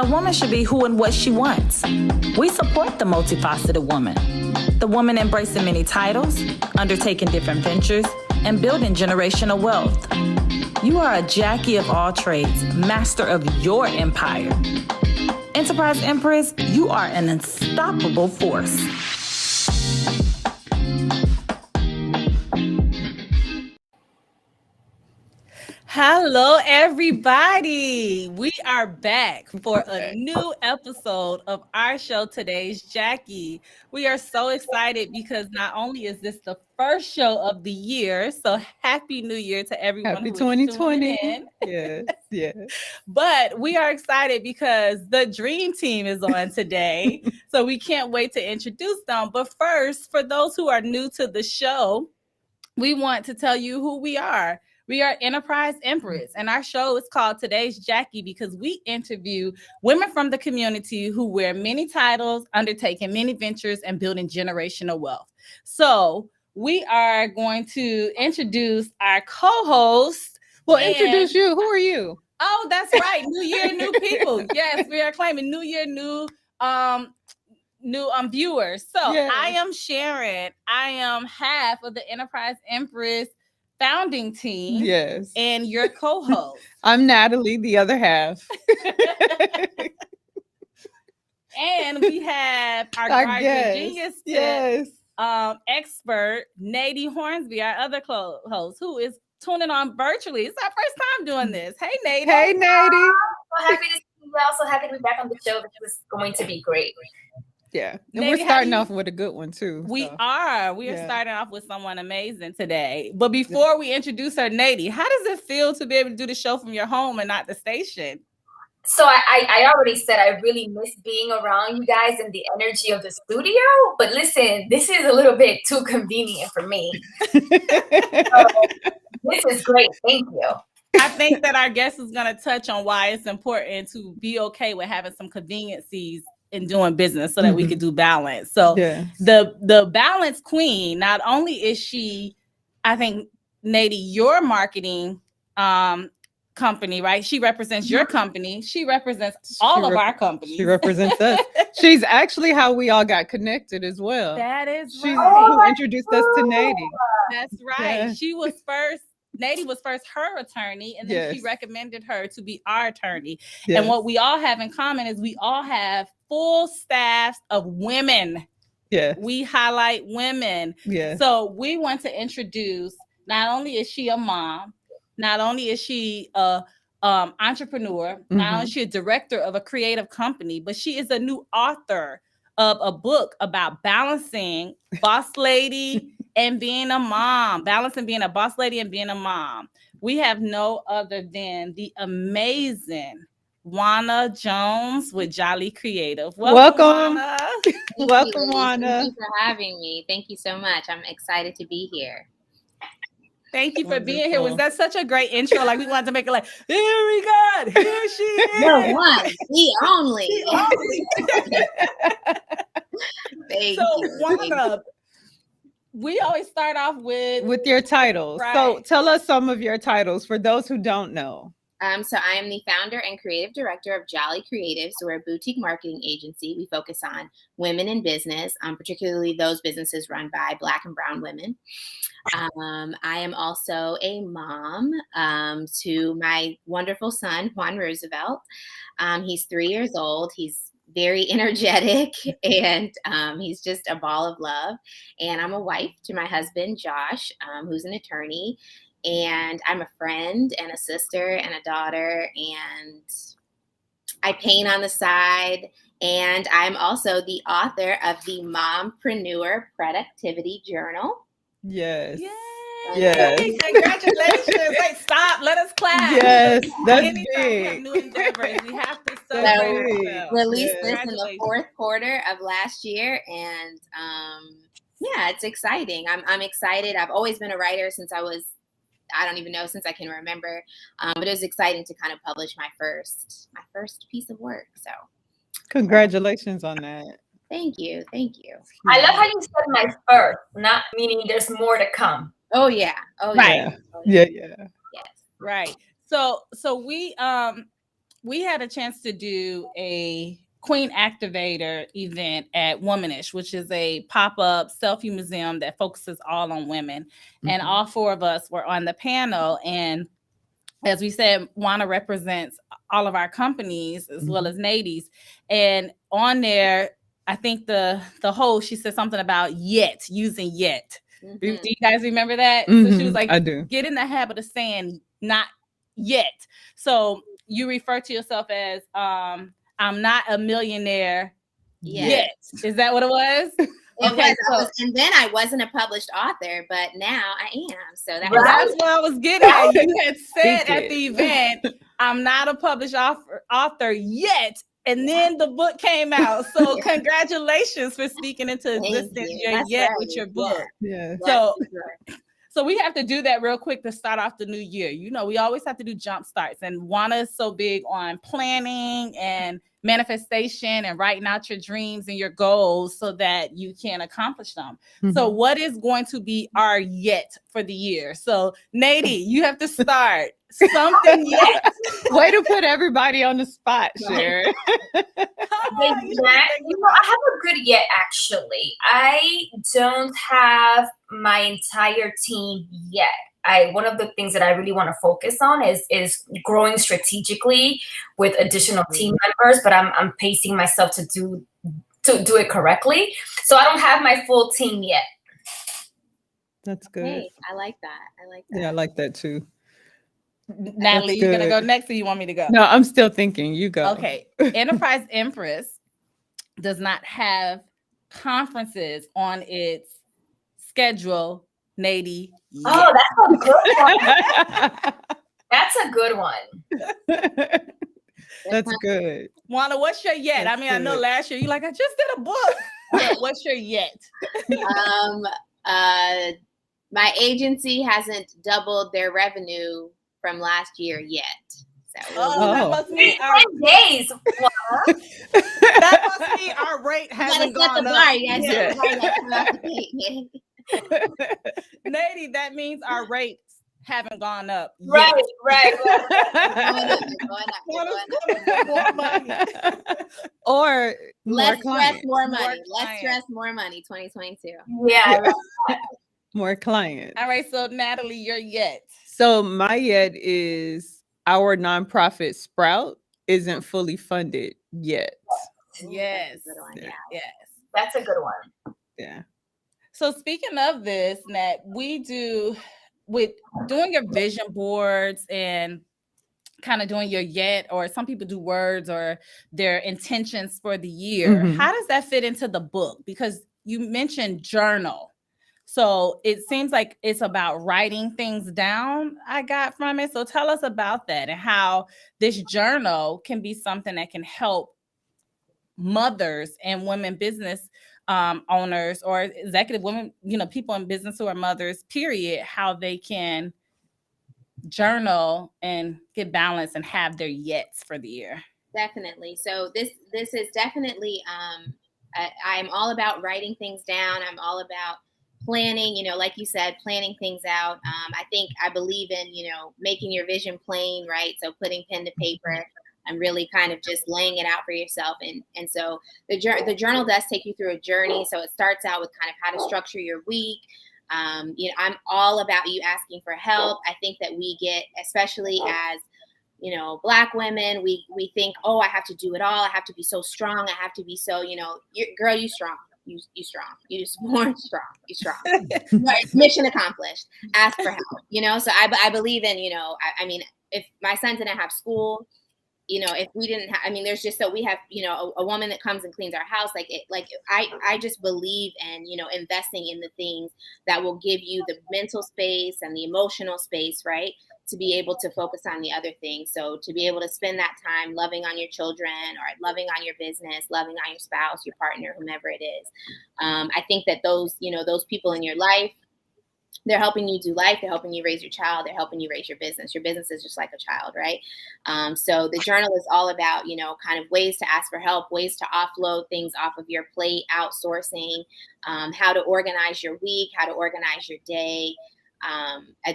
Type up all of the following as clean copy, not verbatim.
A woman should be who and what she wants. We support the multifaceted woman. The woman embracing many titles, undertaking different ventures, and building generational wealth. You are a Jackie of all trades, master of your empire. Enterprise Empress, you are an unstoppable force. Hello, everybody. We are back for a new episode of our show, Today's Jackie. We are so excited because not only is this the first show of the year, so happy New Year to everyone. Happy who 2020. Is tuning in. Yes. But we are excited because the dream team is on today, so we can't wait to introduce them. But first, for those who are new to the show, we want to tell you who we are. We are Enterprise Empress, and our show is called Today's Jackie because we interview women from the community who wear many titles, undertaking many ventures, and building generational wealth. So we are going to introduce our co-host. Well, introduce you. Who are you? Oh, that's right. New year, new people. Yes, we are claiming new year, new viewers. So yes. I am Sharon. I am half of the Enterprise Empress founding team. Yes. And your co-host. I'm Natalie, the other half. And we have our genius expert, Neidy Hornsby, our other co-host, who is tuning on virtually. It's our first time doing this. Hey, Neidy. Hey, Neidy. So happy to see you. Also happy to be back on the show. This was going to be great. Yeah. And we're starting off with a good one, too. We are starting off with someone amazing today. But before we introduce her, Neidy, how does it feel to be able to do the show from your home and not the station? So I already said I really miss being around you guys and the energy of the studio. But listen, this is a little bit too convenient for me. So, this is great. Thank you. I think that our guest is going to touch on why it's important to be okay with having some conveniencies in doing business so that we could do balance. So the balance queen, not only is she, I think, Neidy, your marketing company, right? She represents your company. She represents all of our companies. She represents us. She's actually how we all got connected as well. That is She's who introduced us to Neidy. That's right. Yeah. She was first. Neidy was first her attorney, and then she recommended her to be our attorney. Yes. And what we all have in common is we all have full staffs of women. Yeah. We highlight women. Yeah. So we want to introduce, not only is she a mom, not only is she a entrepreneur, not only is she a director of a creative company, but she is a new author of a book about balancing boss lady and being a mom, balancing being a boss lady and being a mom. We have no other than the amazing Juana Jones with Jolly Creative. Welcome. Juana. Welcome, Juana. Thank you for having me. Thank you so much. I'm excited to be here. Thank you for being here. Was that such a great intro? Like we wanted to make it like, here we go. Here she is. No one. The only. Thank you. Juana, we always start off with your titles. Right. So tell us some of your titles for those who don't know. So I am the founder and creative director of Jolly Creative. So we're a boutique marketing agency. We focus on women in business, particularly those businesses run by Black and Brown women. I am also a mom to my wonderful son, Juan Roosevelt. He's 3 years old. He's very energetic and he's just a ball of love. And I'm a wife to my husband, Josh, who's an attorney. And I'm a friend and a sister and a daughter. And I paint on the side. And I'm also the author of the Mompreneur Productivity Journal. Yes. Yay. Yes. Congratulations. Wait, stop. Let us clap. Yes. That's Anytime big. we have new endeavors, we have to celebrate. So released this in the fourth quarter of last year. And it's exciting. I'm excited. I've always been a writer since since I can remember. But it was exciting to kind of publish my first piece of work. So congratulations on that. Thank you. I love how you said my first, not meaning there's more to come. Oh yeah. Right. Yeah. Yes. Right. So we we had a chance to do a Queen Activator event at Womanish, which is a pop-up selfie museum that focuses all on women. And all four of us were on the panel. And as we said, Juana represents all of our companies as well as Neidy's. And on there, I think the host, she said something about using yet. Do you guys remember that? So she was like, I do. Get in the habit of saying not yet. So you refer to yourself as I'm not a millionaire yet. Is that what it was? And then I wasn't a published author, but now I am. So that's what I was getting at. You had said at the event, I'm not a published author yet. And then the book came out. So congratulations for speaking into existence with your book. Yeah. So we have to do that real quick to start off the new year. You know, we always have to do jump starts. And Juana is so big on planning and manifestation and writing out your dreams and your goals so that you can accomplish them. So what is going to be our yet for the year? So Neidy, you have to start something yet. Way to put everybody on the spot, Sharon. I have a good yet, actually. I don't have my entire team yet. One of the things that I really want to focus on is growing strategically with additional team members, but I'm pacing myself to do it correctly. So I don't have my full team yet. That's good. Hey, I like that. Yeah, I like that too. Natalie, you're gonna go next, or you want me to go? No, I'm still thinking. You go. Okay. Enterprise Empress does not have conferences on its schedule. Neidy. Oh, that's a good one. That's good. Juana, what's your yet? That's I know last year you like, I just did a book. But what's your yet? My agency hasn't doubled their revenue from last year yet. So that must mean our days. That must mean our rate hasn't gone up. Neidy, that means our rates haven't gone up. Right. Or less stress, more money. Less stress, more money. 2022. Yeah. More clients. All right. So Natalie, your yet. So my yet is our nonprofit Sprout isn't fully funded yet. Yes. Yes. That's a good one. Yeah. So speaking of this, Nat, we do with doing your vision boards and kind of doing your yet, or some people do words or their intentions for the year. How does that fit into the book? Because you mentioned journal. So it seems like it's about writing things down, I got from it. So tell us about that and how this journal can be something that can help mothers and women business owners or executive women, people in business who are mothers, period, how they can journal and get balance and have their yets for the year. Definitely. So this is definitely, I'm all about writing things down. I'm all about planning, like you said, planning things out. I believe in, making your vision plain, right? So putting pen to paper and really kind of just laying it out for yourself. And so the journal does take you through a journey. So it starts out with kind of how to structure your week. I'm all about you asking for help. I think that we get, especially as, Black women, we think, oh, I have to do it all. I have to be so strong. I have to be so, girl, you strong. You strong. You just born strong. You strong. Right. Mission accomplished. Ask for help. So I believe in, if my son didn't have school, if we didn't have, there's just, so we have, a woman that comes and cleans our house. I just believe in, investing in the things that will give you the mental space and the emotional space, right, to be able to focus on the other things. So to be able to spend that time loving on your children or loving on your business, loving on your spouse, your partner, whomever it is. I think that those people in your life, they're helping you do life. They're helping you raise your child. They're helping you raise your business. Your business is just like a child, right? So the journal is all about, kind of ways to ask for help, ways to offload things off of your plate, outsourcing, how to organize your week, how to organize your day.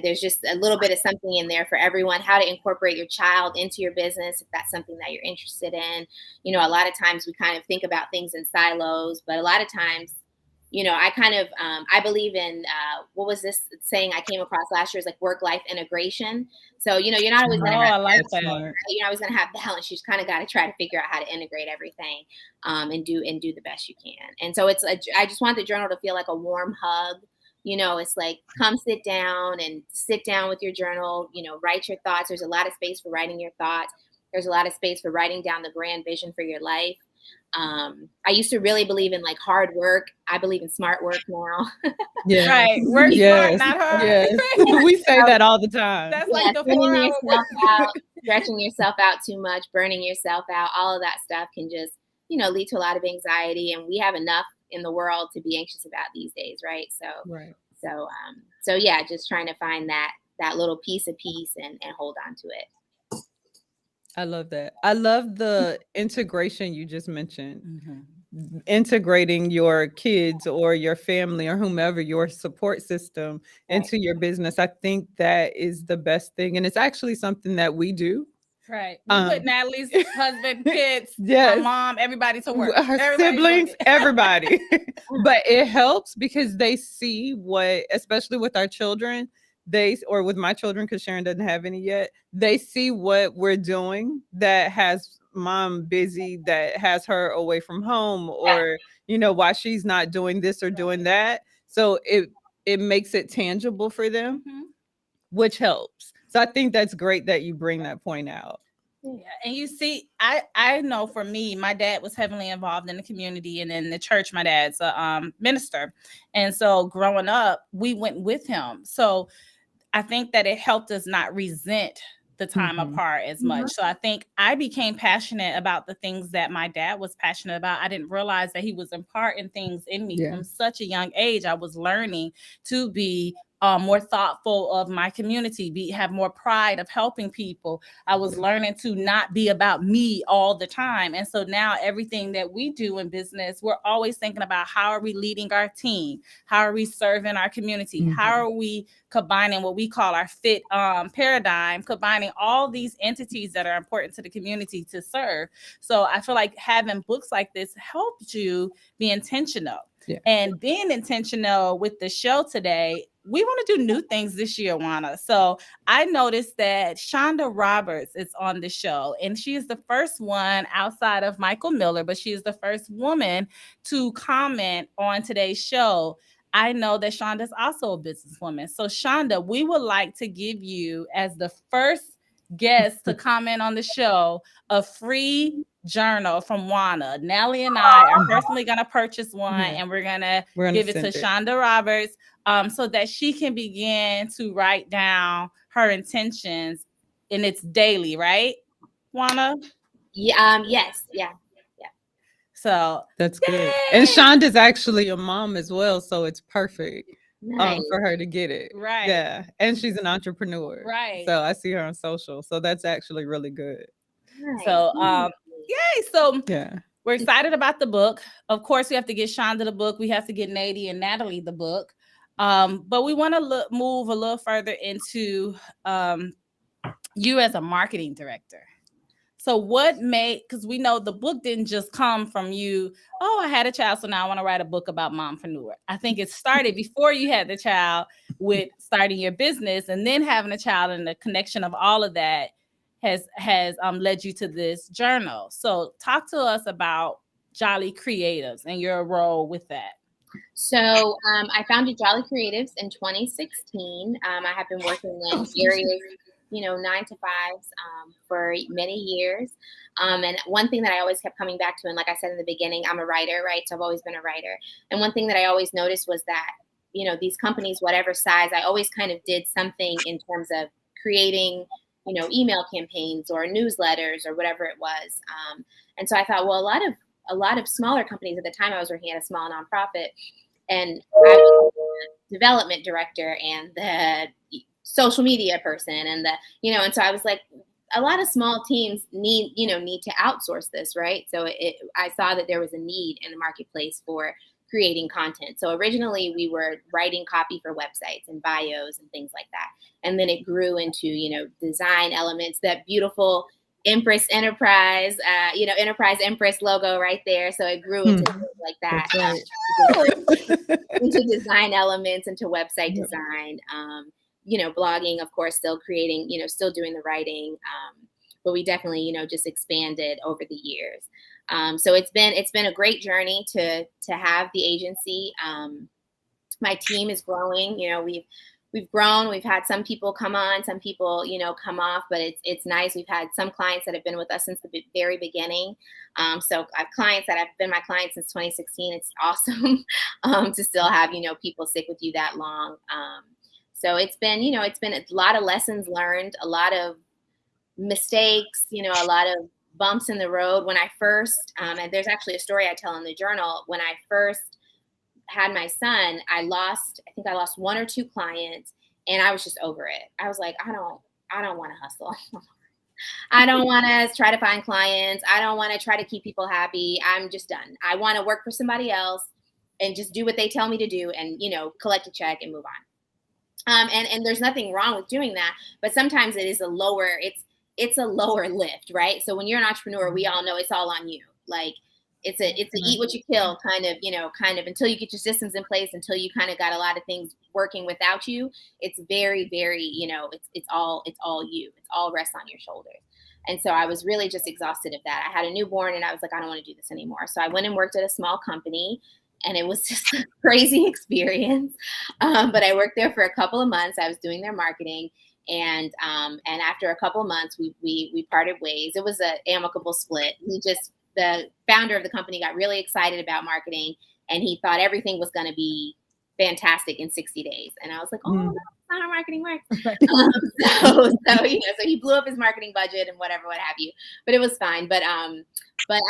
There's just a little bit of something in there for everyone, how to incorporate your child into your business if that's something that you're interested in. You know, a lot of times we kind of think about things in silos, but a lot of times, you know, I kind of, I believe in, what was this saying I came across last year is like work-life integration. So, you know, you're not always going to have, I like that. you're not always going to have balance. You just kind of got to try to figure out how to integrate everything, and do the best you can. And so I just want the journal to feel like a warm hug. You know, it's like, come sit down with your journal, you know, write your thoughts. There's a lot of space for writing your thoughts. There's a lot of space for writing down the grand vision for your life. I used to really believe in like hard work. I believe in smart work now. Yeah. Right. Work smart, not hard. Yes. We say that all the time. That's like the burning 4-hour yourself out, stretching yourself out too much, burning yourself out, all of that stuff can just, you know, lead to a lot of anxiety. And we have enough in the world to be anxious about these days, right? So yeah, just trying to find that little piece of peace and hold on to it. I love that. I love the integration you just mentioned. Integrating your kids or your family or whomever, your support system into your business. I think that is the best thing. And it's actually something that we do. Right. We put Natalie's husband, kids, yes, my mom, everybody to work. Her siblings, everybody. But it helps because they see what, especially with our children, or with my children, because Sharon doesn't have any yet, they see what we're doing that has mom busy, that has her away from home, or, you know, why she's not doing this or doing that. So it makes it tangible for them, which helps. So I think that's great that you bring that point out. Yeah, and you see, I know for me, my dad was heavily involved in the community and in the church. My dad's a minister, and so growing up, we went with him. So I think that it helped us not resent the time apart as much. So I think I became passionate about the things that my dad was passionate about. I didn't realize that he was imparting things in me from such a young age. I was learning to be more thoughtful of my community, have more pride of helping people. I was learning to not be about me all the time. And so now everything that we do in business, we're always thinking about how are we leading our team? How are we serving our community? How are we combining what we call our fit paradigm, combining all these entities that are important to the community to serve. So I feel like having books like this helps you be intentional. And being intentional with the show today, we want to do new things this year, Juana. So I noticed that Shonda Roberts is on the show, and she is the first one outside of Michael Miller, but she is the first woman to comment on today's show. I know that Shonda is also a businesswoman. So Shonda, we would like to give you, as the first guest to comment on the show, a free journal from Juana. Natalie and I are personally going to purchase one, and we're going to give it to Shonda Roberts so that she can begin to write down her intentions, and it's daily, right, Juana? Yes. Yeah. So that's good. And Shonda's actually a mom as well, so it's perfect. Nice. For her to get it. Right. Yeah. And she's an entrepreneur. Right. So I see her on social. So that's actually really good. Nice. So yay. So yeah, we're excited about the book. Of course, we have to get Shonda the book. We have to get Neidy and Natalie the book. But we want to move a little further into you as a marketing director. So because we know the book didn't just come from you, I had a child, so now I want to write a book about mompreneur. I think it started before you had the child with starting your business, and then having a child, and the connection of all of that has led you to this journal. So talk to us about Jolly Creatives and your role with that. So I founded Jolly Creatives in 2016. I have been working in areas, 9 to 5s for many years. And one thing that I always kept coming back to, and like I said in the beginning, I'm a writer, right? So I've always been a writer. And one thing that I always noticed was that, these companies, whatever size, I always kind of did something in terms of creating, email campaigns or newsletters or whatever it was. And so I thought, well, a lot of smaller companies at the time, I was working at a small nonprofit, and I was the development director and the social media person and and so I was like, a lot of small teams need to outsource this, right? So I saw that there was a need in the marketplace for creating content. So originally we were writing copy for websites and bios and things like that. And then it grew into, design elements, that beautiful Empress Enterprise, Enterprise Empress logo right there. So it grew into things like that, into design elements, into website design, blogging, of course, still creating, still doing the writing. But we definitely, just expanded over the years. So it's been a great journey to have the agency. My team is growing. We've grown. We've had some people come on, some people, come off, but it's nice. We've had some clients that have been with us since the very beginning. So I have clients that have been my clients since 2016. It's awesome to still have, people stick with you that long. So it's been a lot of lessons learned, a lot of mistakes, a lot of bumps in the road. When I first, and there's actually a story I tell in the journal, when I first had my son, I lost one or two clients, and I was just over it. I was like, I don't want to hustle. I don't want to try to find clients. I don't want to try to keep people happy. I'm just done. I want to work for somebody else and just do what they tell me to do and, collect a check and move on. And there's nothing wrong with doing that, but sometimes it's a lower lift, right? So when you're an entrepreneur, we all know it's all on you. Like, it's a eat what you kill kind of until you get your systems in place, until you kind of got a lot of things working without you. It's very, very, it's all you. It's all rests on your shoulders. And so I was really just exhausted of that. I had a newborn and I was like, I don't want to do this anymore. So I went and worked at a small company, and it was just a crazy experience. But I worked there for a couple of months. I was doing their marketing. And after a couple of months, we parted ways. It was an amicable split. The founder of the company got really excited about marketing, and he thought everything was going to be fantastic in 60 days. And I was like, oh, no, that's not how marketing works. So he blew up his marketing budget and what have you, but it was fine. But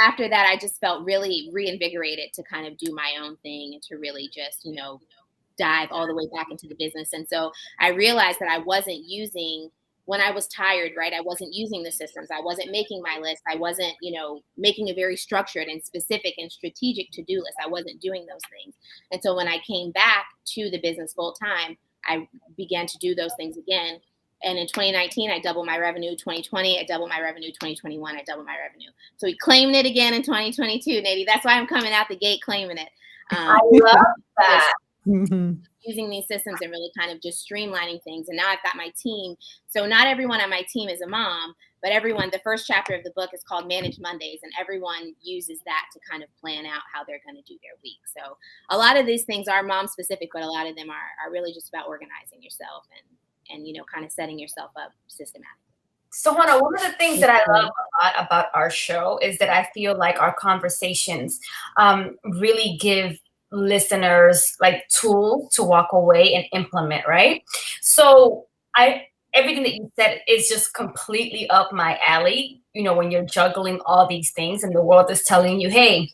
after that, I just felt really reinvigorated to kind of do my own thing and to really just, dive all the way back into the business. And so I realized that I wasn't using, when I was tired, right, I wasn't using the systems. I wasn't making my list. I wasn't, making a very structured and specific and strategic to-do list. I wasn't doing those things. And so when I came back to the business full time, I began to do those things again. And in 2019, I doubled my revenue. 2020, I doubled my revenue. 2021, I doubled my revenue. So we claimed it again in 2022, Neidy. That's why I'm coming out the gate claiming it. I love that. Using these systems and really kind of just streamlining things. And now I've got my team. So not everyone on my team is a mom, but the first chapter of the book is called Manage Mondays, and everyone uses that to kind of plan out how they're going to do their week. So a lot of these things are mom specific, but a lot of them are really just about organizing yourself and kind of setting yourself up systematically. So, Juana, one of the things that I love a lot about our show is that I feel like our conversations really give listeners like tools to walk away and implement, right? So everything that you said is just completely up my alley. When you're juggling all these things and the world is telling you, hey,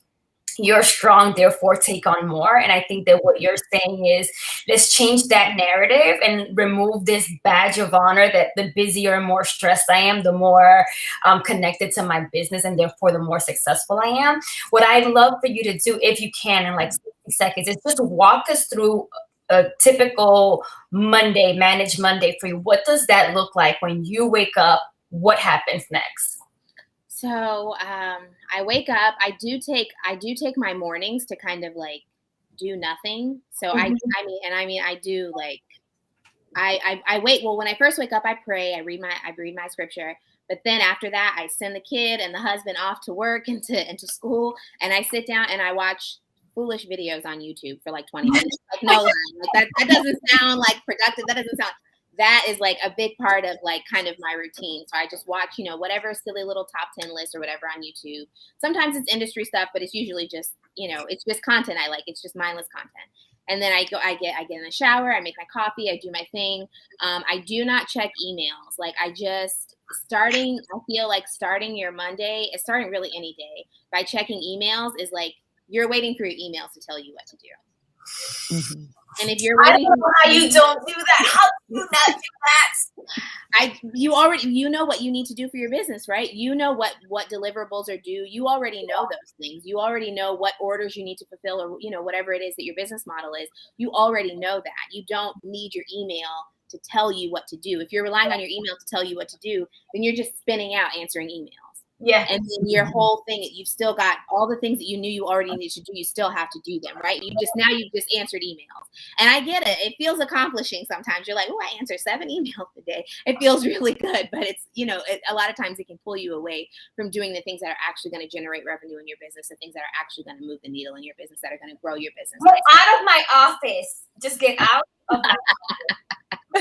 you're strong, therefore take on more. And I think that what you're saying is, let's change that narrative and remove this badge of honor that the busier and more stressed I am, the more connected to my business, and therefore the more successful I am. What I'd love for you to do, if you can, in like 60 seconds, is just walk us through a typical Monday, Manage Monday for you. What does that look like when you wake up? What happens next? So I wake up. I do take my mornings to kind of like do nothing. So I do like I wait. Well, when I first wake up, I pray. I read my scripture. But then after that, I send the kid and the husband off to work and to school, and I sit down and I watch foolish videos on YouTube for like 20 minutes. Like no lie, like that doesn't sound like productive. That is like a big part of like kind of my routine. So I just watch, whatever silly little top 10 list or whatever on YouTube. Sometimes it's industry stuff, but it's usually just, it's just content I like. It's just mindless content. And then I get in the shower, I make my coffee, I do my thing. I do not check emails. Like I feel like starting your Monday is starting really any day by checking emails is like, you're waiting for your emails to tell you what to do. Mhm. And if you're I ready, don't know how you don't do that. How do you not do that? you know what you need to do for your business, right? You know what deliverables are due. You already know those things. You already know what orders you need to fulfill, or whatever it is that your business model is. You already know that. You don't need your email to tell you what to do. If you're relying on your email to tell you what to do, then you're just spinning out answering emails. Yeah. And then your whole thing, you've still got all the things that you knew you already needed to do. You still have to do them, right? You've just answered emails. And I get it. It feels accomplishing sometimes. You're like, oh, I answered 7 emails a day. It feels really good, but it's, a lot of times it can pull you away from doing the things that are actually going to generate revenue in your business, the things that are actually going to move the needle in your business, that are going to grow your business. Get out of my office. Just get out of my So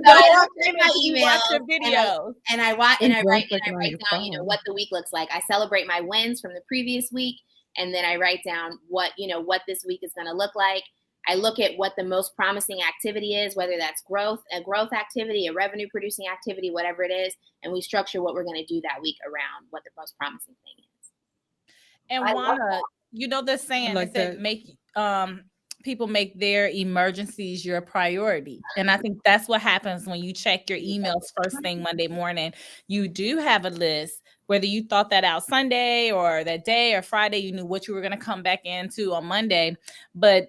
I check my You emails, watch your videos. and I write Exactly. down, what the week looks like. I celebrate my wins from the previous week, and then I write down what this week is going to look like. I look at what the most promising activity is, whether that's a growth activity, a revenue producing activity, whatever it is, and we structure what we're going to do that week around what the most promising thing is. And Juana, the saying like that that. make people make their emergencies your priority. And I think that's what happens when you check your emails first thing Monday morning. You do have a list, whether you thought that out Sunday or that day or Friday, you knew what you were going to come back into on Monday, but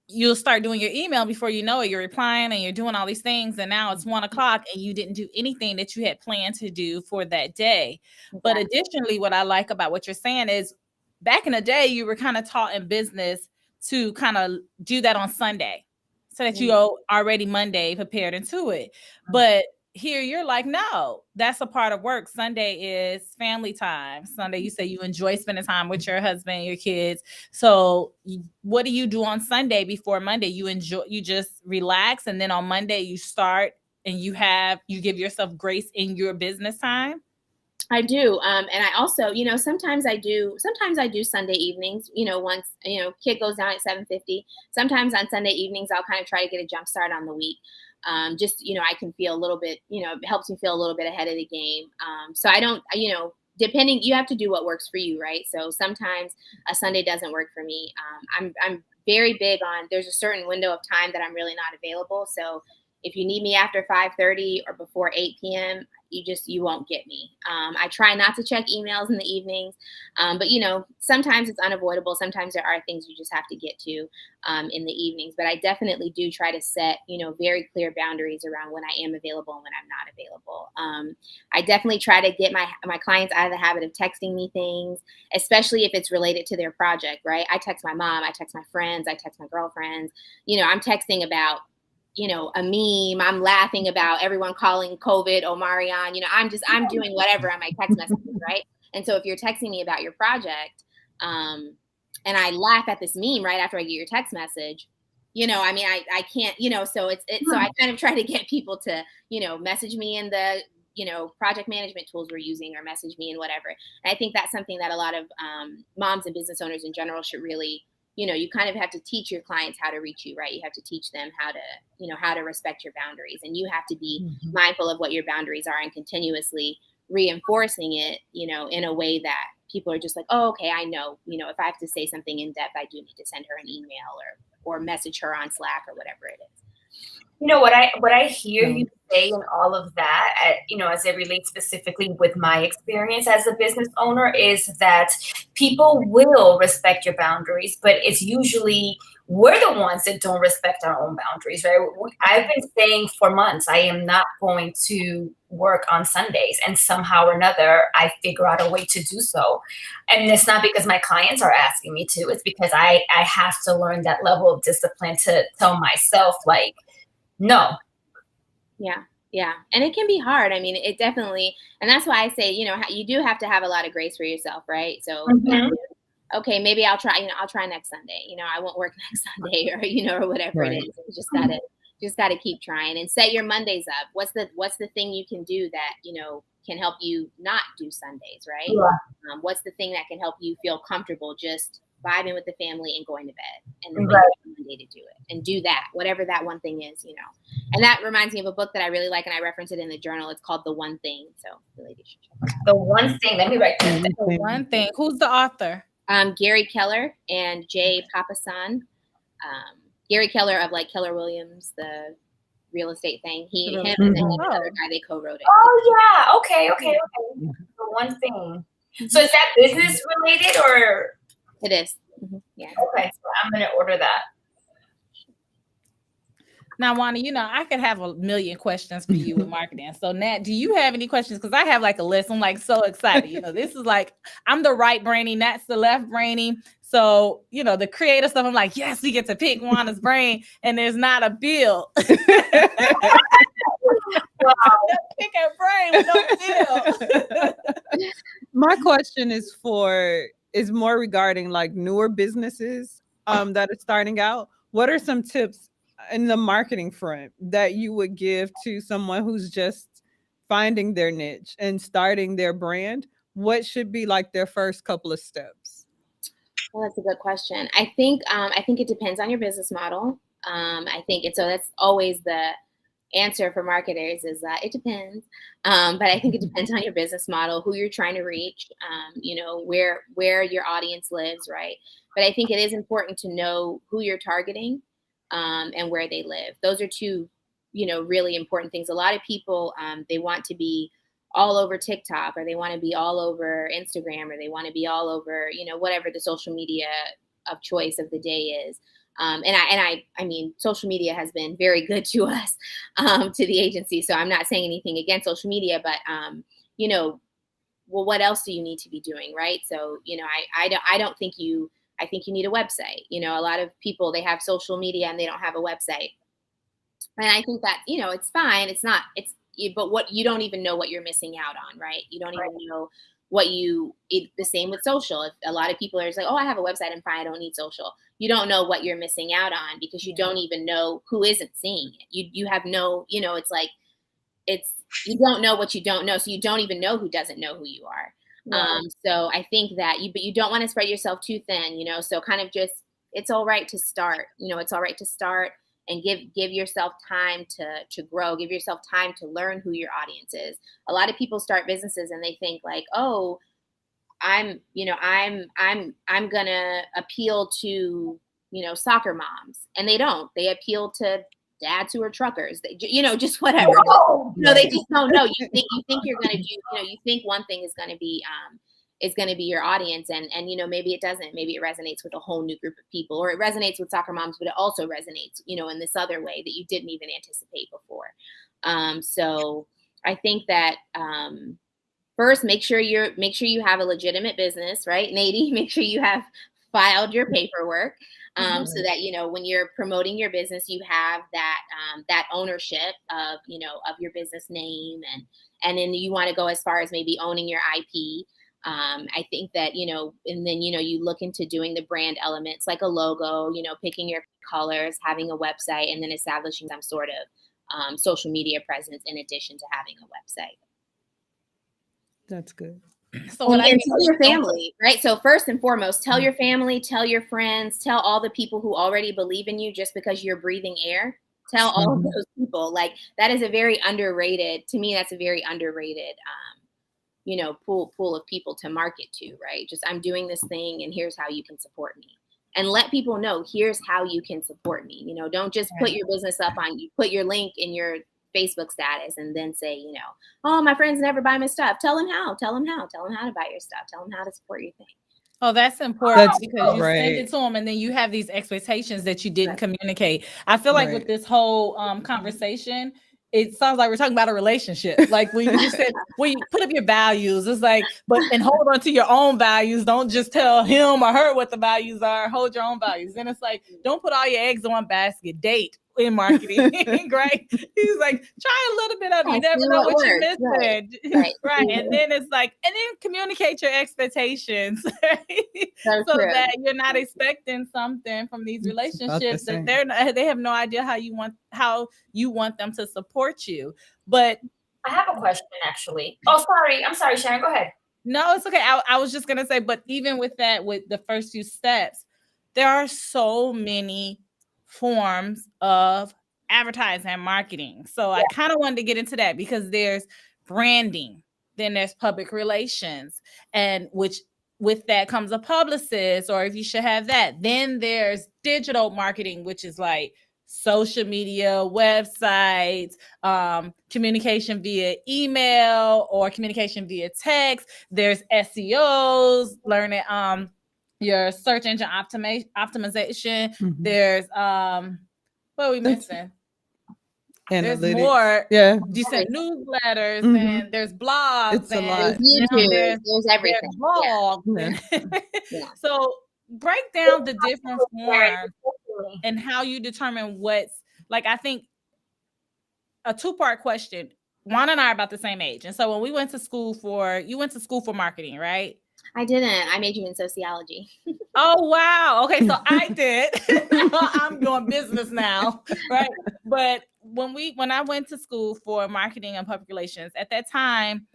you'll start doing your email before you know it. You're replying and you're doing all these things. And now it's 1:00 and you didn't do anything that you had planned to do for that day. Okay. But additionally, what I like about what you're saying is back in the day, you were kind of taught in business to kind of do that on Sunday so that you go already Monday prepared into it. But here you're like, no, that's a part of work. Sunday is family time. Sunday, you say you enjoy spending time with your husband, your kids. So what do you do on Sunday before Monday? You just relax. And then on Monday you start and you give yourself grace in your business time. I do. And I also, sometimes I do Sunday evenings, once, kid goes down at 7:50. Sometimes on Sunday evenings, I'll kind of try to get a jump start on the week. I can feel a little bit, it helps me feel a little bit ahead of the game. So I don't, depending, you have to do what works for you, right? So sometimes a Sunday doesn't work for me. I'm very big on, there's a certain window of time that I'm really not available. So if you need me after 5:30 or before 8 p.m., you won't get me. I try not to check emails in the evenings, but sometimes it's unavoidable. Sometimes there are things you just have to get to in the evenings. But I definitely do try to set very clear boundaries around when I am available and when I'm not available. I definitely try to get my clients out of the habit of texting me things, especially if it's related to their project. Right? I text my mom, I text my friends, I text my girlfriends. I'm texting about a meme. I'm laughing about everyone calling COVID Omarion. I'm doing whatever on my text messages, right? And so if you're texting me about your project, and I laugh at this meme right after I get your text message, I can't, so so I kind of try to get people to, message me in the, project management tools we're using, or message me in whatever. And I think that's something that a lot of moms and business owners in general should really, you kind of have to teach your clients how to reach you, right? You have to teach them how to respect your boundaries, and you have to be mindful of what your boundaries are and continuously reinforcing it, in a way that people are just like, oh, okay, I know, if I have to say something in depth, I do need to send her an email or message her on Slack or whatever it is. What I hear you say in all of that, as it relates specifically with my experience as a business owner, is that people will respect your boundaries, but it's usually we're the ones that don't respect our own boundaries, right? I've been saying for months, I am not going to work on Sundays, and somehow or another, I figure out a way to do so. And it's not because my clients are asking me to, it's because I have to learn that level of discipline to tell myself, like, no. Yeah. And it can be hard. I mean, it definitely, and that's why I say, you do have to have a lot of grace for yourself, right? So, okay, maybe I'll try next Sunday, I won't work next Sunday, or whatever it is. You just gotta keep trying and set your Mondays up. What's the thing you can do that, can help you not do Sundays, right? Yeah. What's the thing that can help you feel comfortable just vibing with the family and going to bed, and then Monday to do it, and do that, whatever that one thing is, And that reminds me of a book that I really like, and I reference it in the journal. It's called The One Thing. So the lady should check it out. The One Thing. Let me write that. The One Thing. Who's the author? Gary Keller and Jay Papasan. Gary Keller of like Keller Williams, the real estate thing. Him and then another guy, they co-wrote it. Oh yeah. Okay. So one thing. So is that business related or? It is. Yeah. Okay. So I'm gonna order that. Now, Juana, I could have a million questions for you with marketing. So, Nat, do you have any questions? Because I have like a list. I'm like so excited. This is like, I'm the right brainy, Nat's the left brainy. So, the creative stuff, I'm like, yes, we get to pick Juana's brain and there's not a bill. Wow. Pick her brain with no bill. My question is more regarding like newer businesses that are starting out. What are some tips in the marketing front that you would give to someone who's just finding their niche and starting their brand? What should be like their first couple of steps? Well, that's a good question. I think it depends on your business model. I think so that's always the answer for marketers is it depends. But I think it depends on your business model, who you're trying to reach, where your audience lives, right? But I think it is important to know who you're targeting and where they live. Those are two, really important things. A lot of people, they want to be all over TikTok, or they want to be all over Instagram, or they want to be all over, whatever the social media of choice of the day is. I mean, social media has been very good to us, to the agency. So I'm not saying anything against social media, but, well, what else do you need to be doing? Right. So, I think you need a website. A lot of people, they have social media and they don't have a website. And I think that, it's fine. But what you don't even know what you're missing out on, right? You don't even know the same with social. If a lot of people are just like, oh, I have a website, I'm fine, I don't need social. You don't know what you're missing out on because you don't even know who isn't seeing it. You have no, it's like, you don't know what you don't know. So you don't even know who doesn't know who you are. Right. So I think that you don't want to spread yourself too thin, so kind of just, it's all right to start, it's all right to start and give yourself time to grow, give yourself time to learn who your audience is. A lot of people start businesses and they think like, oh, I'm going to appeal to, soccer moms, and they don't. They appeal to dads who are truckers, just whatever. They just don't know. You think you're going to do, you think one thing is going to be your audience, and maybe it doesn't. Maybe it resonates with a whole new group of people, or it resonates with soccer moms, but it also resonates, in this other way that you didn't even anticipate before. So I think that first, make sure you have a legitimate business, right, Neidy? Make sure you have filed your paperwork. So that, when you're promoting your business, you have that ownership of, of your business name, and then you want to go as far as maybe owning your IP. I think that, and then, you look into doing the brand elements like a logo, picking your colors, having a website, and then establishing some sort of social media presence in addition to having a website. That's good. So and tell your family, right? So first and foremost, tell your family, tell your friends, tell all the people who already believe in you just because you're breathing air. Tell all of those people. Like, that is a very underrated, to me, that's a very underrated, pool of people to market to, right? Just, I'm doing this thing and here's how you can support me. And let people know, here's how you can support me. Don't just put your business up you put your link in your Facebook status and then say, oh, my friends never buy my stuff. Tell them how to buy your stuff. Tell them how to support your thing. Oh, that's important because you send it to them and then you have these expectations that you didn't communicate. I feel like with this whole conversation, it sounds like we're talking about a relationship. Like when you just said, when you put up your values, it's like, and hold on to your own values. Don't just tell him or her what the values are. Hold your own values. And it's like, don't put all your eggs in one basket. Date in marketing, right? He's like, try a little bit of it. You never know what you're missing. Right. And then it's like, and then communicate your expectations, right? So that you're not expecting something from these relationships that they have no idea how you want them to support you. But I have a question actually. Oh, sorry. I'm sorry, Sharon. Go ahead. No, it's okay. I was just gonna say, but even with that, with the first few steps, there are so many forms of advertising and marketing. So I kind of wanted to get into that because there's branding, then there's public relations, and which with that comes a publicist, or if you should have that. Then there's digital marketing, which is like social media, websites, communication via email or communication via text. There's SEOs, learning your search engine optimization. There's what are we missing? There's more. Yeah. You said newsletters and there's blogs. It's a lot. There's everything. There's blogs. Yeah. So break down the different forms and how you determine what's like. I think a two-part question. Juana and I are about the same age. And so when we went to school you went to school for marketing, right? I didn't. I majored in sociology. Oh, wow. Okay, so I did. I'm doing business now, right? But when I went to school for marketing and public relations, at that time,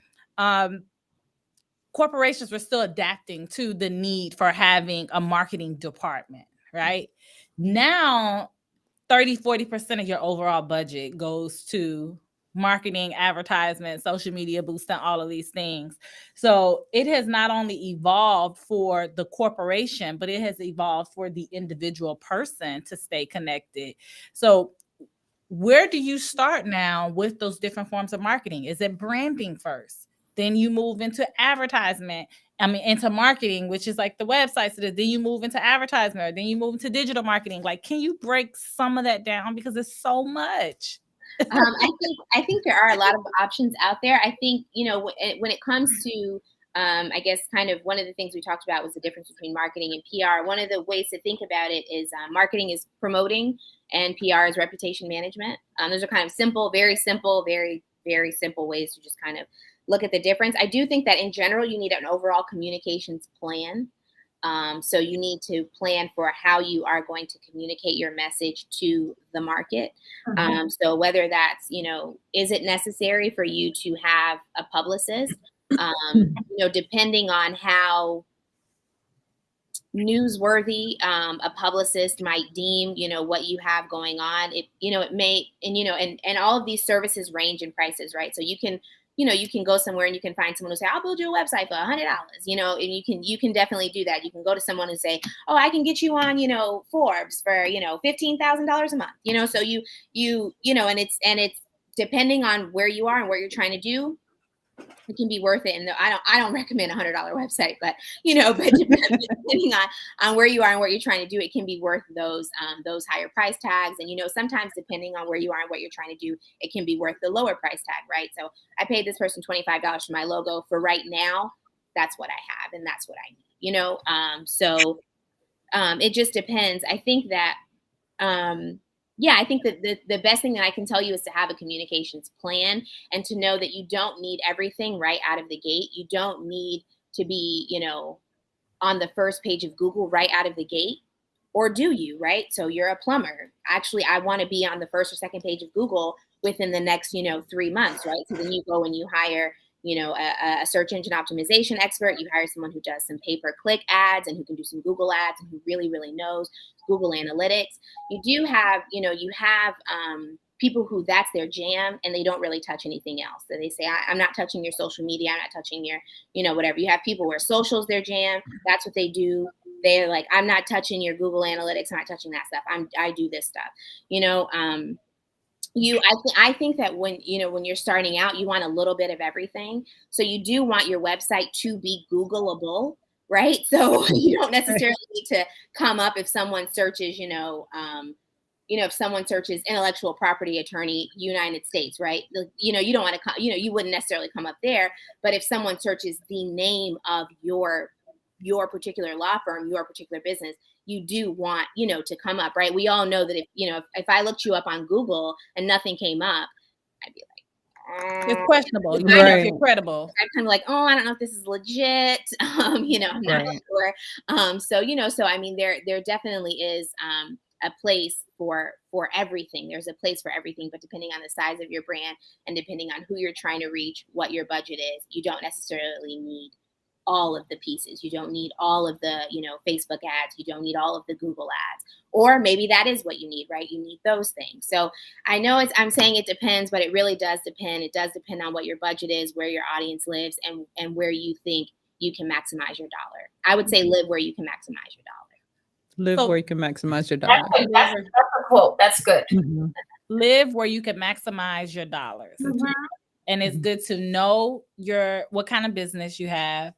corporations were still adapting to the need for having a marketing department, right? Now, 30-40% of your overall budget goes to marketing, advertisement, social media boosting, all of these things. So it has not only evolved for the corporation, but it has evolved for the individual person to stay connected. So where do you start now with those different forms of marketing? Is it branding first? Then you move into advertisement. Into marketing, which is like the websites. So then you move into advertisement, or then you move into digital marketing. Like, can you break some of that down? Because it's so much. I think there are a lot of options out there. I think, when it comes to, I guess kind of one of the things we talked about was the difference between marketing and PR. One of the ways to think about it is marketing is promoting and PR is reputation management. Those are kind of simple, very simple, very, very simple ways to just kind of look at the difference. I do think that in general, you need an overall communications plan. So you need to plan for how you are going to communicate your message to the market. So whether that's, is it necessary for you to have a publicist? Depending on how newsworthy a publicist might deem, what you have going on. It may, and all of these services range in prices, right? So you can go somewhere and you can find someone who say, I'll build you a website for $100, and you can definitely do that. You can go to someone and say, oh, I can get you on, Forbes for, $15,000 a month, so and it's depending on where you are and what you're trying to do, it can be worth it. And I don't recommend a $100 website, but depending on where you are and what you're trying to do, it can be worth those higher price tags. And, sometimes depending on where you are and what you're trying to do, it can be worth the lower price tag, right? So I paid this person $25 for my logo. For right now, that's what I have. And that's what I need, so it just depends. I think that, I think that the best thing that I can tell you is to have a communications plan and to know that you don't need everything right out of the gate. You don't need to be, on the first page of Google right out of the gate. Or do you, right? So you're a plumber. Actually, I want to be on the first or second page of Google within the next, 3 months, right? So then you go and you hire, a search engine optimization expert. You hire someone who does some pay-per-click ads and who can do some Google ads and who really, really knows Google Analytics. You do have, you have people who that's their jam and they don't really touch anything else. So they say, I'm not touching your social media. I'm not touching your, whatever. You have people where social's their jam. That's what they do. They're like, I'm not touching your Google Analytics. I'm not touching that stuff. I do this stuff, I think that when you're starting out, you want a little bit of everything. So you do want your website to be Googleable, right? So you don't necessarily need to come up if someone searches, if someone searches intellectual property attorney, United States, right? You don't want to, you wouldn't necessarily come up there. But if someone searches the name of your particular law firm, your particular business, you do want, to come up, right? We all know that if I looked you up on Google and nothing came up, I'd be like, it's questionable. You might not feel credible. I'm kind of like, oh, I don't know if this is legit. I'm not sure. So I mean, there definitely is a place for everything. There's a place for everything, but depending on the size of your brand and depending on who you're trying to reach, what your budget is, you don't necessarily need all of the pieces. You don't need all of the, Facebook ads. You don't need all of the Google ads, or maybe that is what you need, right? You need those things. So I know I'm saying it depends, but it really does depend. It does depend on what your budget is, where your audience lives, and where you think you can maximize your dollar. I would say live where you can maximize your dollar. Live where you can maximize your dollar. That's a quote. That's good. Mm-hmm. Live where you can maximize your dollars. Mhm. And it's good to know what kind of business you have,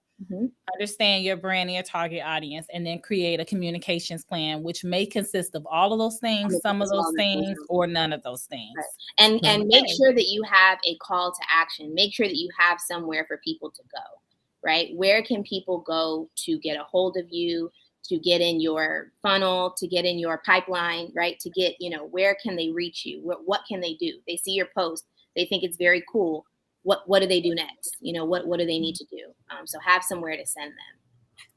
understand your brand and your target audience, and then create a communications plan, which may consist of all of those things, some of those things, or none of those things. Right. And make sure that you have a call to action. Make sure that you have somewhere for people to go, right? Where can people go to get a hold of you, to get in your funnel, to get in your pipeline, right? To get, where can they reach you? What can they do? They see your post. They think it's very cool. What do they do next? What do they need to do? So have somewhere to send them.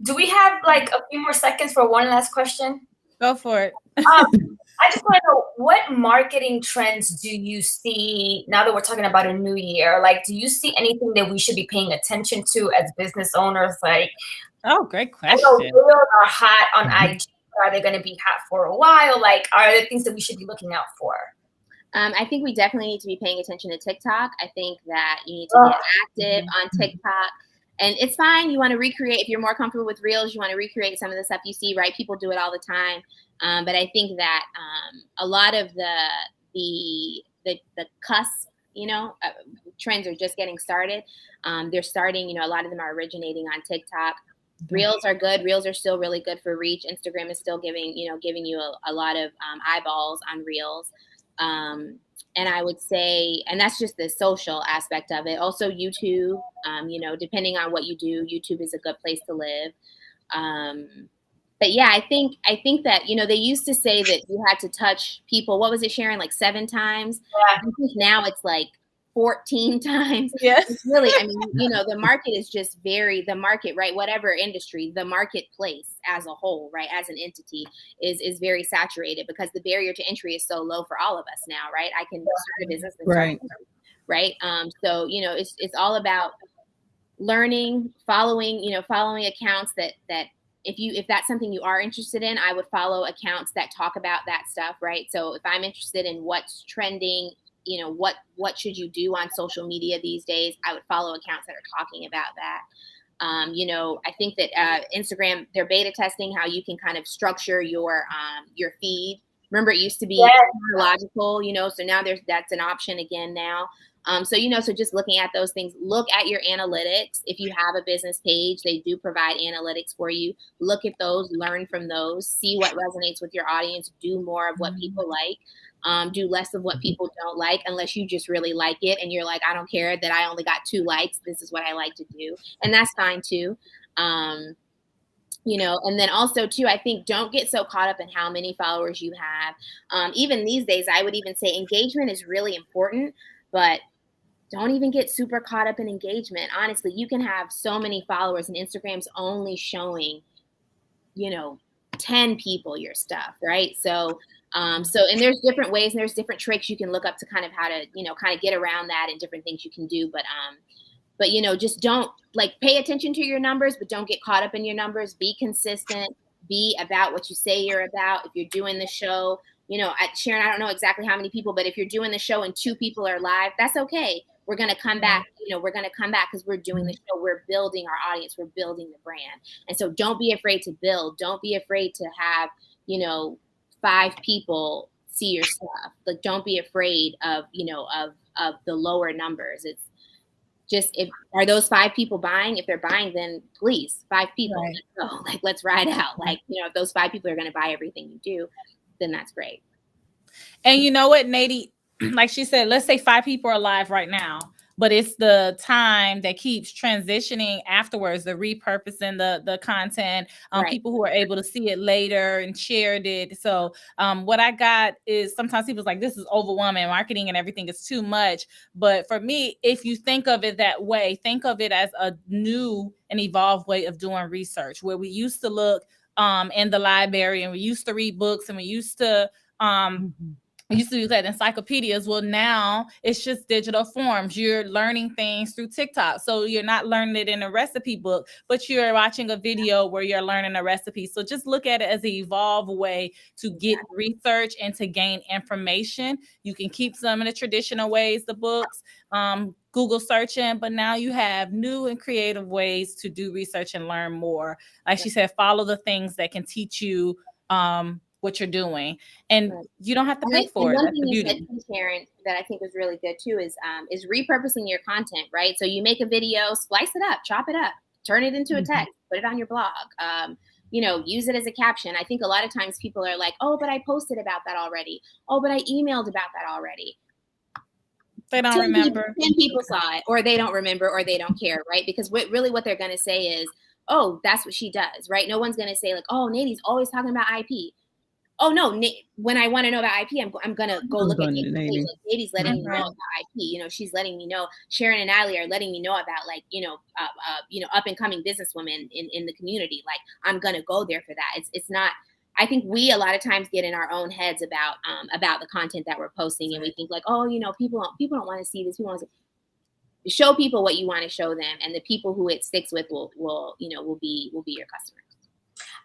Do we have like a few more seconds for one last question? Go for it. I just want to know, what marketing trends do you see now that we're talking about a new year? Like, do you see anything that we should be paying attention to as business owners? Like, oh, great question. I know reels are hot on IG. Are they going to be hot for a while? Like, are there things that we should be looking out for? I think we definitely need to be paying attention to TikTok. I think that you need to get active on TikTok. And it's fine. You want to recreate. If you're more comfortable with reels, you want to recreate some of the stuff you see, right? People do it all the time. But I think that a lot of the cusp, trends are just getting started. They're starting, a lot of them are originating on TikTok. Reels are good. Reels are still really good for reach. Instagram is still giving you a lot of eyeballs on reels. And I would say, and that's just the social aspect of it. Also YouTube, depending on what you do, YouTube is a good place to live. But yeah, I think that, they used to say that you had to touch people. What was it, Sharon? Like 7 times? Yeah. I think now it's like 14 times. Yes. It's really, the market is just the market, right? Whatever industry, the marketplace as a whole, right? As an entity is very saturated because the barrier to entry is so low for all of us now, right? I can start a business, and right? So, it's all about learning, following accounts that if that's something you are interested in, I would follow accounts that talk about that stuff, right? So if I'm interested in what's trending, what should you do on social media these days, I would follow accounts that are talking about that. I think that Instagram, they're beta testing how you can kind of structure your feed. Remember, it used to be chronological, so now that's an option again now. So just looking at those things, look at your analytics. If you have a business page, they do provide analytics for you. Look at those, learn from those, see what resonates with your audience, do more of what people like. Do less of what people don't like, unless you just really like it and you're like, I don't care that I only got 2 likes. This is what I like to do. And that's fine too. And then also too, I think don't get so caught up in how many followers you have. Even these days, I would even say engagement is really important, but don't even get super caught up in engagement. Honestly, you can have so many followers and Instagram's only showing, 10 people your stuff, right? So and there's different ways and there's different tricks you can look up to kind of how to, kind of get around that and different things you can do. But just don't pay attention to your numbers, but don't get caught up in your numbers. Be consistent, be about what you say you're about. If you're doing the show, Sharon, I don't know exactly how many people, but if you're doing the show and 2 people are live, that's okay. We're going to come back, we're going to come back because we're doing the show. We're building our audience. We're building the brand. And so don't be afraid to build. Don't be afraid to have, 5 people see your stuff. Don't be afraid of, of the lower numbers. It's just, are those 5 people buying? If they're buying, then please, 5 people. Right. So, let's ride out. If those 5 people are going to buy everything you do, then that's great. And you know what, Neidy, like she said, let's say 5 people are live right now, but it's the time that keeps transitioning afterwards, the repurposing the content, people who are able to see it later and shared it. So what I got is sometimes people's like, this is overwhelming, marketing and everything is too much. But for me, if you think of it that way, think of it as a new and evolved way of doing research, where we used to look in the library and we used to read books and we used to use that encyclopedias. Well, now it's just digital forms. You're learning things through TikTok. So you're not learning it in a recipe book, but you're watching a video where you're learning a recipe. So just look at it as an evolved way to get research and to gain information. You can keep some of the traditional ways, the books, Google searching, but now you have new and creative ways to do research and learn more. Like she said, follow the things that can teach you what you're doing, and you don't have to pay for it. One That's thing the you beauty. said, Sharon, that I think was really good too is repurposing your content, right? So you make a video, splice it up, chop it up, turn it into a text, put it on your blog. Use it as a caption. I think a lot of times people are like, oh, but I posted about that already. Oh, but I emailed about that already. They don't remember. 10 people saw it, or they don't remember, or they don't care, right? Because what they're going to say is, oh, that's what she does, right? No one's going to say like, oh, Neidy's always talking about IP. Oh no! When I want to know about IP, I'm gonna go look at Neidy. Neidy's letting me know about IP. She's letting me know. Sharon and Natalie are letting me know about up and coming businesswomen in the community. Like I'm gonna go there for that. It's not. I think we a lot of times get in our own heads about the content that we're posting, and we think like, oh, people don't want to see this. People want to show people what you want to show them, and the people who it sticks with will be your customers.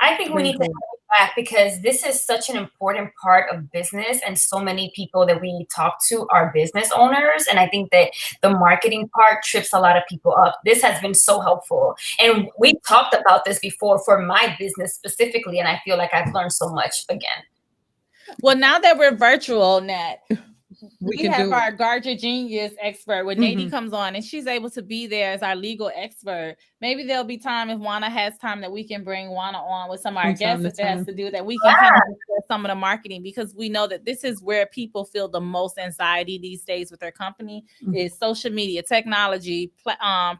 I think we need to have it back because this is such an important part of business, and so many people that we talk to are business owners. And I think that the marketing part trips a lot of people up. This has been so helpful. And we talked about this before for my business specifically, and I feel like I've learned so much again. Well, now that we're virtual, Nat, we have our Garger Genius expert when Neidy comes on, and she's able to be there as our legal expert. Maybe there'll be time if Juana has time that we can bring Juana on with some of our guests if it has to do that. We can kind of discuss some of the marketing, because we know that this is where people feel the most anxiety these days with their company is social media, technology,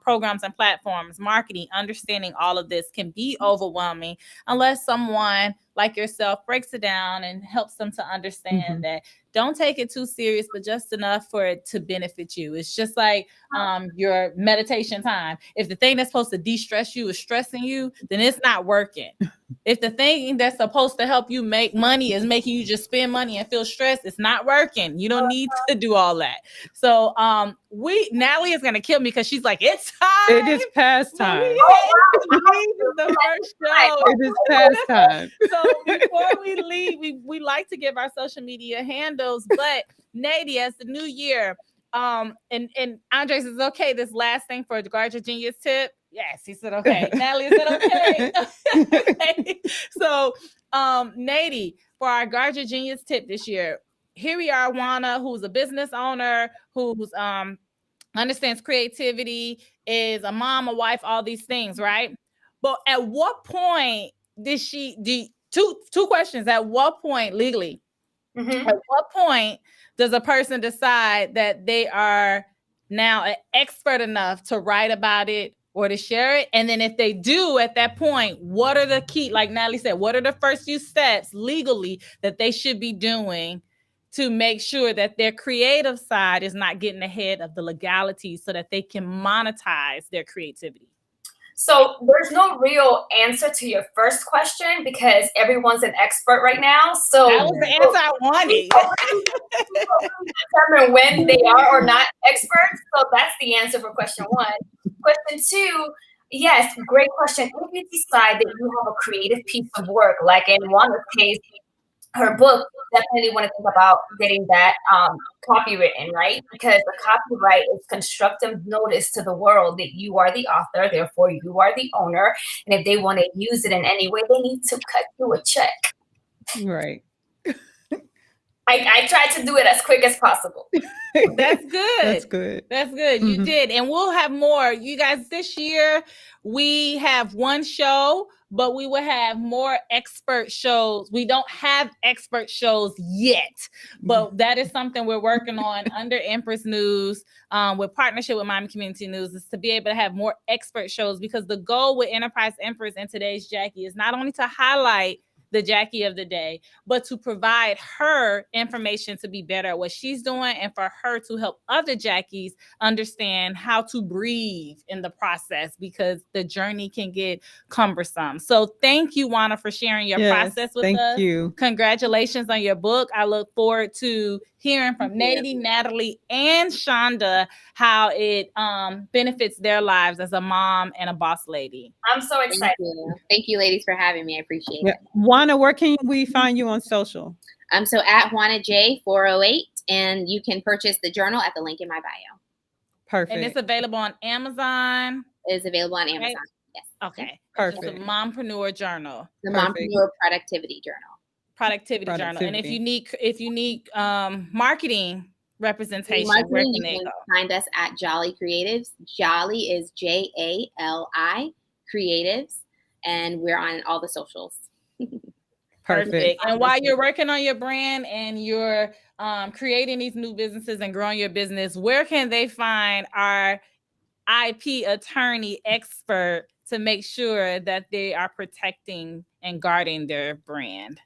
programs and platforms, marketing. Understanding all of this can be overwhelming unless someone like yourself breaks it down and helps them to understand that don't take it too serious, but just enough for it to benefit you. It's just like your meditation time. If the thing that's supposed to de-stress you is stressing you, then it's not working. If the thing that's supposed to help you make money is making you just spend money and feel stressed, it's not working. You don't need to do all that. So Natalie is gonna kill me because she's like, it's time. It is past time. The first show. It is past time. So before we leave, we like to give our social media handles, but Neidy, as the new year, and Andres, is okay this last thing for the Garger Genius tip? Yes, he said okay. Natalie, is it okay? Okay. So Neidy, for our Garger Genius tip this year, here we are, Juana, who's a business owner, who's understands creativity, is a mom, a wife, all these things, right? But at what point did two questions, at what point legally, at what point does a person decide that they are now an expert enough to write about it or to share it? And then if they do, at that point, what are the key, like Natalie said, what are the first few steps legally that they should be doing to make sure that their creative side is not getting ahead of the legalities so that they can monetize their creativity? So there's no real answer to your first question because everyone's an expert right now. So that was the answer I wanted. Determine when they are or not experts. So that's the answer for question one. Question two, yes, great question. If you decide that you have a creative piece of work, like in Juana's case, her book, definitely want to think about getting that copywritten, right? Because the copyright is constructive notice to the world that you are the author, therefore you are the owner. And if they want to use it in any way, they need to cut you a check. Right. I tried to do it as quick as possible. That's good. That's good. That's good. You did. And we'll have more. You guys, this year, we have one show, but we will have more expert shows. We don't have expert shows yet, but that is something we're working on under Empress News with partnership with Miami Community News, is to be able to have more expert shows, because the goal with Enterprise Empress and today's Jackie is not only to highlight the Jackie of the day, but to provide her information to be better at what she's doing, and for her to help other Jackies understand how to breathe in the process, because the journey can get cumbersome. So thank you, Juana, for sharing your process with us. Thank you. Congratulations on your book. I look forward to hearing from Neidy, Natalie, and Shonda how it benefits their lives as a mom and a boss lady. I'm so excited. Thank you, ladies, for having me. I appreciate it. Juana, where can we find you on social? So at Juana J 408, and you can purchase the journal at the link in my bio. Perfect. And it's available on Amazon. It is available on Amazon. Right? Yes. Okay. Perfect. It's a Mompreneur journal. The Perfect. Mompreneur Productivity Journal. Productivity journal. And if you need marketing representation, where Marketing, can you they can go? find us at Jolly Creatives. Jolly is JALI Creatives, and we're on all the socials. Perfect. And while you're working on your brand and you're creating these new businesses and growing your business, where can they find our IP attorney expert to make sure that they are protecting and guarding their brand?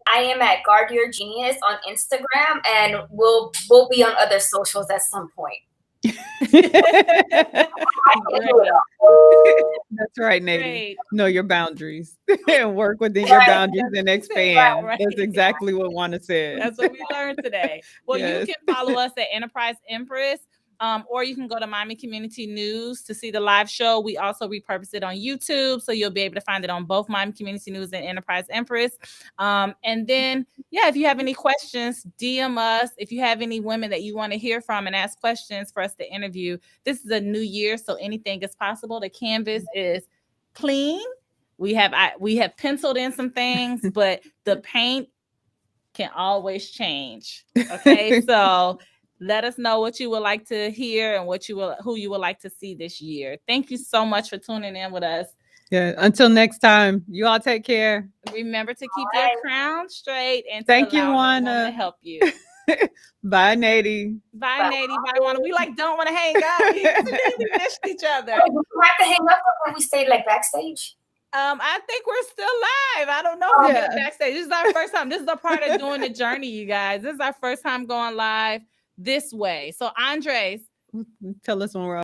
I am at Guard Your Genius on Instagram, and we'll be on other socials at some point. That's right, Neidy. Great. Know your boundaries and work within your boundaries and expand. Right. That's exactly what Juana said. That's what we learned today. Well, Yes. you can follow us at Enterprise Empress, or you can go to Miami Community News to see the live show. We also repurpose it on YouTube, so you'll be able to find it on both Miami Community News and Enterprise Empress. And then, if you have any questions, DM us. If you have any women that you want to hear from and ask questions for us to interview, this is a new year, so anything is possible. The canvas is clean. We have penciled in some things, but the paint can always change. Okay, so let us know what you would like to hear and who you would like to see this year. Thank you so much for tuning in with us. Yeah. Until next time, you all take care. Remember to keep your crown straight and Thank you, allow Juana. no one to help you. Bye, Neidy. Bye, Neidy. Bye, Juana. We don't want to hang up. We missed each other. Oh, we have to hang up when we stayed backstage. I think we're still live. I don't know if we're backstage. This is our first time. This is a part of doing the journey, you guys. This is our first time going live this way. So, Andres, Tell us when we're